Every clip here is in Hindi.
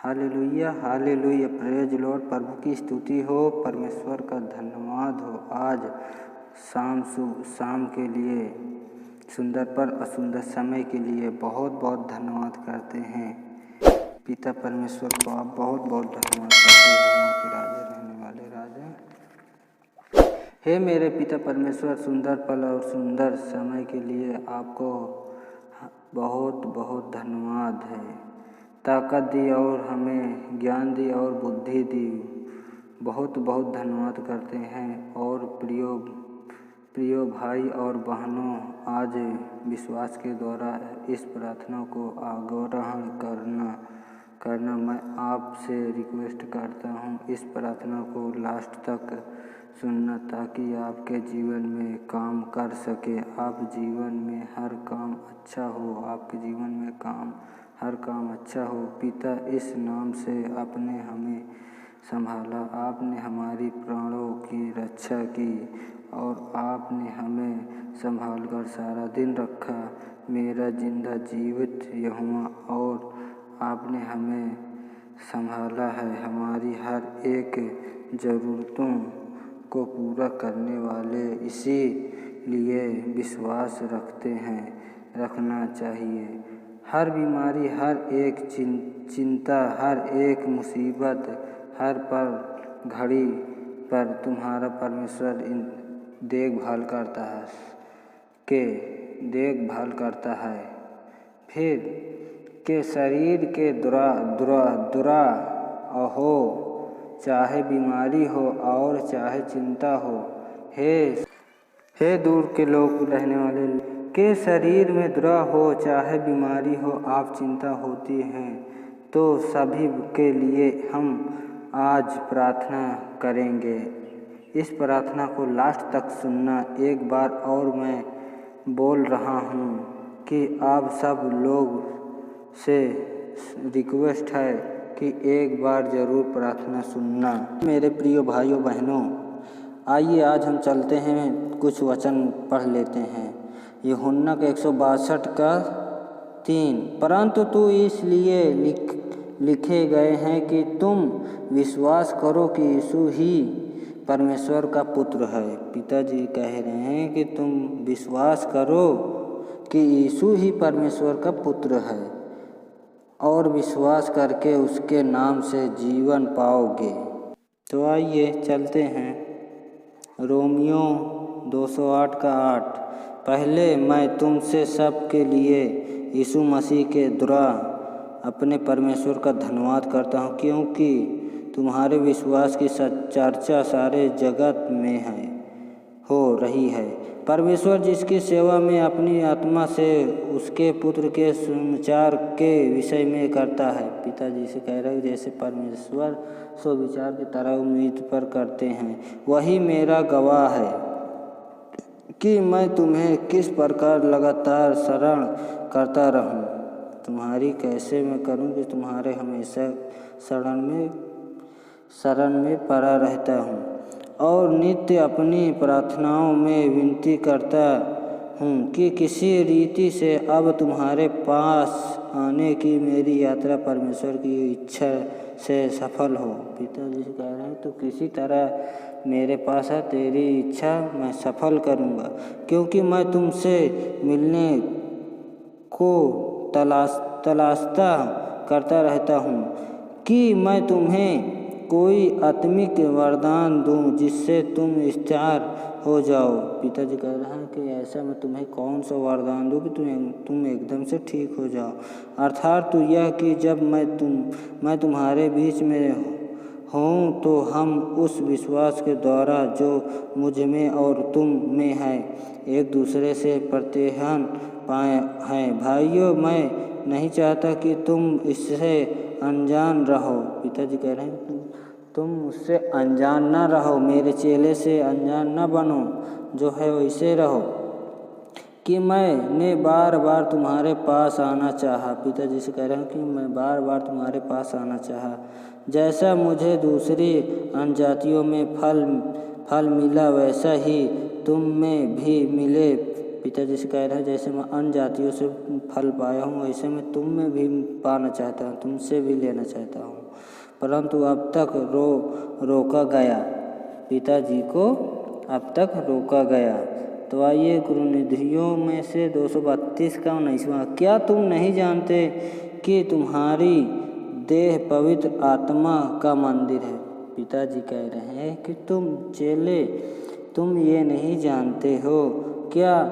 Hallelujah hallelujah, praise Lord. प्रभु की स्तुति हो, परमेश्वर का धन्यवाद हो। आज शाम के लिए, सुंदर पर असुंदर समय के लिए बहुत बहुत धन्यवाद करते हैं। पिता परमेश्वर को आप बहुत बहुत धन्यवाद करते हैं कि राजा रहने वाले राजा। हे मेरे पिता परमेश्वर, सुंदर पल और सुंदर समय के लिए आपको बहुत बहुत धन्यवाद है। ताकत दी और हमें ज्ञान दी और बुद्धि दी, बहुत बहुत धन्यवाद करते हैं। और प्रिय भाई और बहनों, आज विश्वास के द्वारा इस प्रार्थना को आग्रह करना मैं आपसे रिक्वेस्ट करता हूँ। इस प्रार्थना को लास्ट तक सुनना ताकि आपके जीवन में काम कर सके, आप जीवन में हर काम अच्छा हो, आपके जीवन में हर काम अच्छा हो। पिता, इस नाम से आपने हमें संभाला, आपने हमारी प्राणों की रक्षा की और आपने हमें संभाल कर सारा दिन रखा। मेरा जिंदा जीवित यहोवा, और आपने हमें संभाला है। हमारी हर एक ज़रूरतों को पूरा करने वाले, इसीलिए विश्वास रखना चाहिए। हर बीमारी, हर एक चिंता, हर एक मुसीबत, हर पल घड़ी पर तुम्हारा परमेश्वर देखभाल करता है। फिर के शरीर के दुरा हो, चाहे बीमारी हो और चाहे चिंता हो। हे दूर के लोग रहने वाले के शरीर में दुरा हो, चाहे बीमारी हो, आप चिंता होती हैं, तो सभी के लिए हम आज प्रार्थना करेंगे। इस प्रार्थना को लास्ट तक सुनना। एक बार और मैं बोल रहा हूँ कि आप सब लोग से रिक्वेस्ट है कि एक बार ज़रूर प्रार्थना सुनना। मेरे प्रिय भाइयों बहनों, आइए आज हम चलते हैं, कुछ वचन पढ़ लेते हैं। यूहन्ना का 162 का 3। परंतु तू इसलिए लिखे गए हैं कि तुम विश्वास करो कि यीशु ही परमेश्वर का पुत्र है। पिताजी कह रहे हैं कि तुम विश्वास करो कि यीशु ही परमेश्वर का पुत्र है और विश्वास करके उसके नाम से जीवन पाओगे। तो आइए चलते हैं। रोमियो 208 का 8। पहले मैं तुमसे सब के लिए यीशु मसीह के द्वारा अपने परमेश्वर का धन्यवाद करता हूँ, क्योंकि तुम्हारे विश्वास की चर्चा सारे जगत में हो रही है। परमेश्वर जिसकी सेवा में अपनी आत्मा से उसके पुत्र के सुविचार के विषय में करता है। पिताजी से कह रहे हैं, जैसे परमेश्वर सुविचार की तरह उम्मीद पर करते हैं, वही मेरा गवाह है कि मैं तुम्हें किस प्रकार लगातार शरण करता रहूं। तुम्हारी कैसे मैं करूं कि तुम्हारे हमेशा शरण में पड़ा रहता हूं और नित्य अपनी प्रार्थनाओं में विनती करता हूं कि किसी रीति से अब तुम्हारे पास आने की मेरी यात्रा परमेश्वर की इच्छा से सफल हो। पिताजी से कह रहे हैं, तो किसी तरह मेरे पास है, तेरी इच्छा मैं सफल करूंगा, क्योंकि मैं तुमसे मिलने को तलाशता करता रहता हूँ कि मैं तुम्हें कोई आत्मिक वरदान दूं जिससे तुम स्थिर हो जाओ। पिताजी कह रहे हैं कि ऐसा मैं तुम्हें कौन सा वरदान दूं कि तुम एकदम से ठीक हो जाओ। अर्थात तो यह कि जब मैं तुम्हारे बीच में हूँ तो हम उस विश्वास के द्वारा जो मुझ में और तुम में है एक दूसरे से प्रतिहन पाए हैं। भाइयों, मैं नहीं चाहता कि तुम इससे अनजान रहो। पिताजी कह रहे हैं, तुम मुझसे अनजान ना रहो, मेरे चेले से अनजान ना बनो, जो है वैसे रहो कि मैंने बार बार तुम्हारे पास आना चाहा। पिताजी से कह रहे हैं कि मैं बार बार तुम्हारे पास आना चाहा, जैसा मुझे दूसरी अन्यजातियों में फल मिला वैसा ही तुम में भी मिले। पिताजी से कह रहे हैं, जैसे मैं अन्य जातियों से फल पाया हूँ वैसे मैं तुम में भी पाना चाहता हूँ, तुमसे भी लेना चाहता हूँ, परंतु अब तक रोका गया। पिताजी को अब तक रोका गया। तो आइए गुरुनिधियों में से 232 का 19वां। क्या तुम नहीं जानते कि तुम्हारी देह पवित्र आत्मा का मंदिर है? पिताजी कह रहे हैं कि तुम चेले, तुम ये नहीं जानते हो, क्या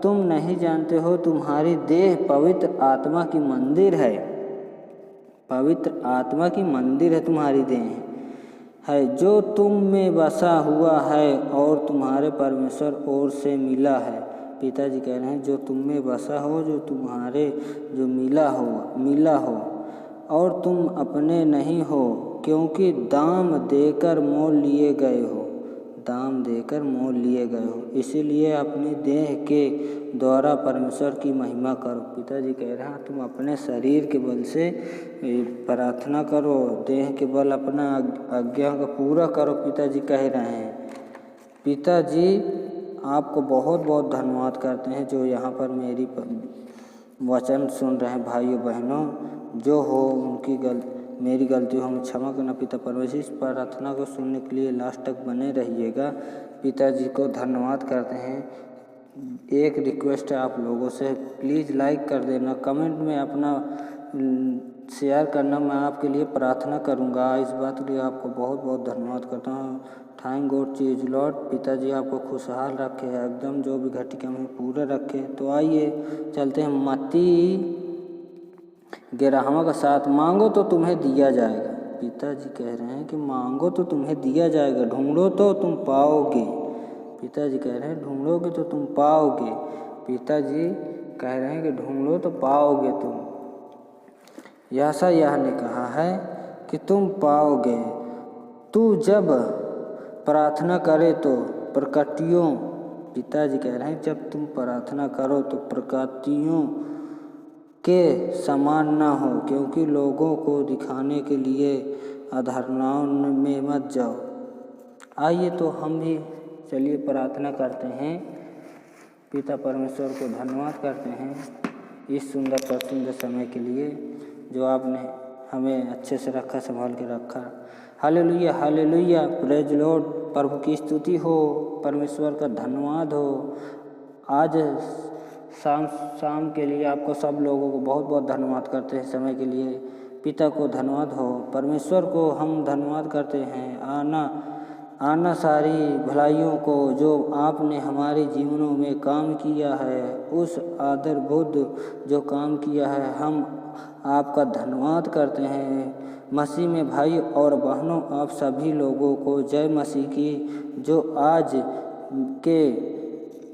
तुम नहीं जानते हो तुम्हारी देह पवित्र आत्मा की मंदिर है? पवित्र आत्मा की मंदिर है तुम्हारी देह है, जो तुम में बसा हुआ है और तुम्हारे परमेश्वर ओर से मिला है। पिताजी कह रहे हैं जो तुम में बसा हो, जो तुम्हारे जो मिला हो और तुम अपने नहीं हो, क्योंकि दाम देकर मोल लिए गए हो, दाम देकर मोल लिए गए हो, इसीलिए अपनी देह के द्वारा परमेश्वर की महिमा करो। पिताजी कह रहे हैं तुम अपने शरीर के बल से प्रार्थना करो, देह के बल अपना आज्ञा को पूरा करो। पिताजी कह रहे हैं। पिताजी आपको बहुत बहुत धन्यवाद करते हैं जो यहाँ पर मेरी वचन सुन रहे हैं भाइयों बहनों। जो हो उनकी मेरी गलती हो हमें क्षमा करना। पिता परमेश्वर, इस प्रार्थना को सुनने के लिए लास्ट तक बने रहिएगा। पिताजी को धन्यवाद करते हैं। एक रिक्वेस्ट है आप लोगों से, प्लीज़ लाइक कर देना, कमेंट में अपना शेयर करना, मैं आपके लिए प्रार्थना करूंगा। इस बात के लिए आपको बहुत बहुत धन्यवाद करता हूँ। थैंक गॉड चीज लॉर्ड। पिताजी आपको खुशहाल रखे, एकदम जो भी घटी कमी पूरा रखे। तो आइए चलते हैं मत्ती 11वां का 7। मांगो तो तुम्हें दिया जाएगा। पिताजी कह रहे हैं कि मांगो तो तुम्हें दिया जाएगा, ढूंढो तो तुम पाओगे। पिताजी कह रहे हैं ढूंढोगे तो तुम पाओगे। पिताजी कह रहे हैं कि ढूंढो तो पाओगे तुम। यशायाह ने कहा है कि तुम पाओगे। तू जब प्रार्थना करे तो प्रकृतियों, पिताजी कह रहे हैं जब तुम प्रार्थना करो तो प्रकृतियों के समान ना हो, क्योंकि लोगों को दिखाने के लिए अधारणाओं में मत जाओ। आइए तो हम भी चलिए प्रार्थना करते हैं। पिता परमेश्वर को धन्यवाद करते हैं इस सुंदर समय के लिए जो आपने हमें अच्छे से रखा, संभाल के रखा। Hallelujah hallelujah, praise Lord. प्रभु की स्तुति हो, परमेश्वर का धन्यवाद हो। आज शाम के लिए आपको सब लोगों को बहुत बहुत धन्यवाद करते हैं समय के लिए। पिता को धन्यवाद हो, परमेश्वर को हम धन्यवाद करते हैं। आना सारी भलाइयों को जो आपने हमारे जीवनों में काम किया है, उस आदरबुद्ध जो काम किया है, हम आपका धन्यवाद करते हैं। मसीह में भाई और बहनों, आप सभी लोगों को जय मसीह की। जो आज के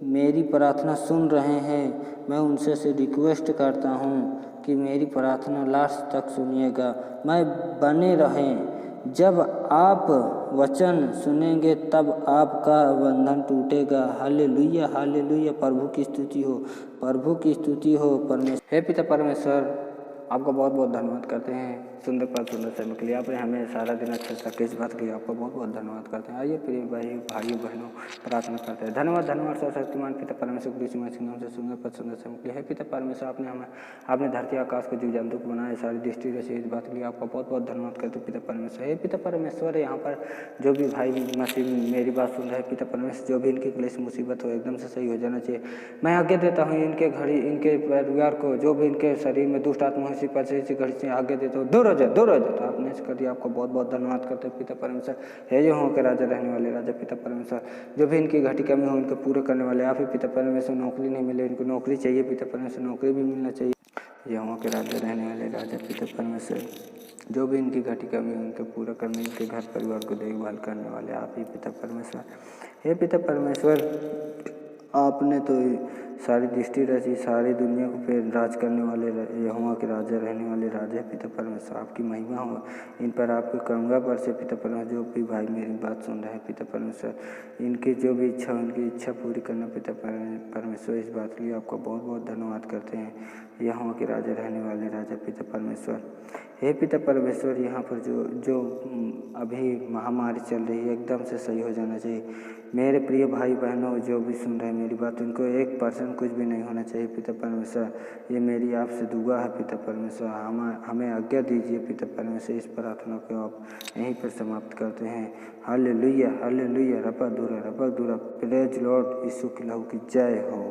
मेरी प्रार्थना सुन रहे हैं, मैं उनसे से रिक्वेस्ट करता हूँ कि मेरी प्रार्थना लास्ट तक सुनिएगा, मैं बने रहें। जब आप वचन सुनेंगे तब आपका बंधन टूटेगा। हालेलुया हालेलुया, प्रभु की स्तुति हो, प्रभु की स्तुति हो। परमेश्वर हे पिता परमेश्वर, आपका बहुत बहुत धन्यवाद करते हैं सुंदर समय के लिए। आपने हमें सारा दिन अच्छे से इस बात के लिए आपका बहुत बहुत धन्यवाद करते हैं। आइए प्रिय भाइयों बहनों प्रार्थना करते हैं। धन्यवाद धन्यवाद सर्वशक्तिमान पिता परमेश्वर कृष्ण मसीह नाम से सुंदर समय के लिए। है पिता परमेश्वर, आपने धरती आकाश को जीव जंतु को बनाया, सारी दृष्टि रची, इस बात के लिए आपका बहुत बहुत धन्यवाद करते हैं पिता परमेश्वर। हे पिता परमेश्वर, यहाँ पर जो भी भाई मसीह मेरी बात सुन रहे हैं पिता परमेश्वर, जो भी इनकी क्लेश मुसीबत हो एकदम से सही हो जाना चाहिए। मैं आज्ञा देता हूँ इनके इनके परिवार को, जो भी इनके शरीर में दुष्ट आत्मा इसी घड़ी से आगे देते हो, दूर हो जाए। तो आपने कर दिया, आपको बहुत बहुत धन्यवाद करते हैं पिता परमेश्वर। हे जो हो के राजा, रहने वाले राजा पिता परमेश्वर, जो भी इनकी घटी कमी हो उनको पूरे करने वाले आप ही पिता परमेश्वर। नौकरी नहीं मिले, इनको नौकरी चाहिए पिता परमेश्वर, नौकरी भी मिलना चाहिए। यहोवा के राजा, रहने वाले राजा पिता परमेश्वर, जो भी इनकी घटी कमी है उनको पूरा करने, इनके घर परिवार को देखभाल करने वाले आप ही पिता परमेश्वर। हे पिता परमेश्वर, आपने तो सारी दृष्टि रची, सारी दुनिया को फिर राज करने वाले यहोवा के राजा, रहने वाले राजा पिता परमेश्वर। आपकी महिमा हो इन पर, आपके करूँगा पर से पिता परमेश्वर। जो भी भाई मेरी बात सुन रहे हैं पिता परमेश्वर, इनकी जो भी इच्छा उनकी इच्छा पूरी करना पिता परमेश्वर। इस बात के लिए आपका बहुत बहुत धन्यवाद करते हैं यहोवा के राजा, रहने वाले राजा पिता परमेश्वर। हे पिता परमेश्वर, यहाँ पर जो अभी महामारी चल रही है एकदम से सही हो जाना चाहिए। मेरे प्रिय भाई बहनों, जो भी सुन रहे हैं मेरी बात, उनको 1% परसेंट कुछ भी नहीं होना चाहिए पिता परमेश्वर। ये मेरी आपसे दुआ है पिता परमेश्वर, हमें आज्ञा दीजिए पिता परमेश्वर। इस प्रार्थना को आप यहीं पर समाप्त करते हैं। हालेलुया हालेलुया, रपा दूरा प्रेज लॉर्ड, यीशु की लहू की जय हो।